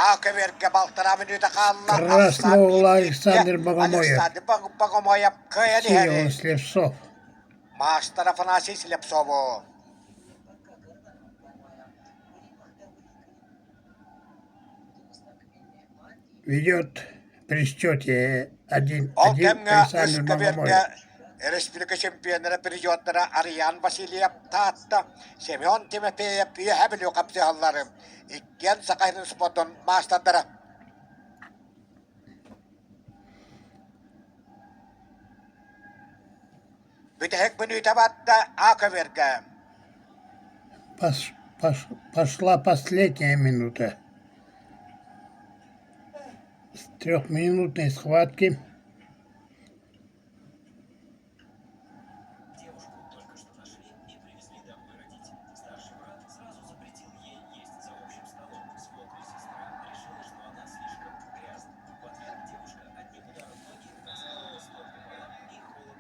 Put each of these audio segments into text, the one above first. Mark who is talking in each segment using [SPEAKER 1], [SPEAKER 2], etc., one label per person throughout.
[SPEAKER 1] Акверка полтора минуты халла.
[SPEAKER 2] Краснов Александр Богомоев.
[SPEAKER 1] Александр Богомоев.
[SPEAKER 2] Сила Слепцов.
[SPEAKER 1] Мастер Афанасий Слепцову.
[SPEAKER 2] Ведет при счете 1-1 Александр Богомоев.
[SPEAKER 1] Республика чемпионера периодlara Ariyan Vasilyev tahtı. Semyon Timofeyev büyühebiliyor kapsayallarım. İkken sakayının spotun maçları. Bitehek minüte battı Акверка.
[SPEAKER 2] Пошла последняя минута. С трехминутной схватки.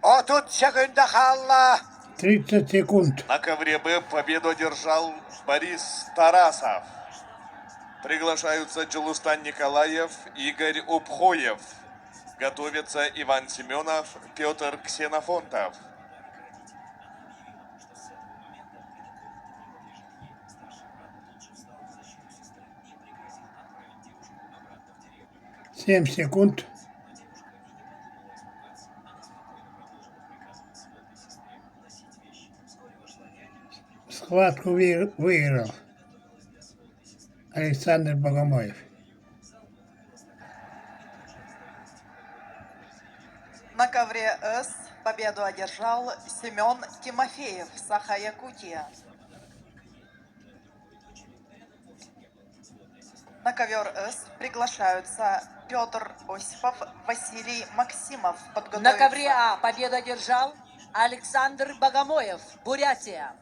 [SPEAKER 1] О, тут секунда халла.
[SPEAKER 2] 30 секунд.
[SPEAKER 3] На ковре Б победу одержал Борис Тарасов. Приглашаются Джелустан Николаев, Игорь Упхоев. Готовятся Иван Семенов, Петр Ксенофонтов.
[SPEAKER 2] Семь секунд. Схватку выиграл Александр Богомоев.
[SPEAKER 4] На ковре С победу одержал Семен Тимофеев, Саха-Якутия. На ковер С приглашаются Петр Осипов, Василий Максимов.
[SPEAKER 5] На ковре А победу одержал Александр Богомоев, Бурятия.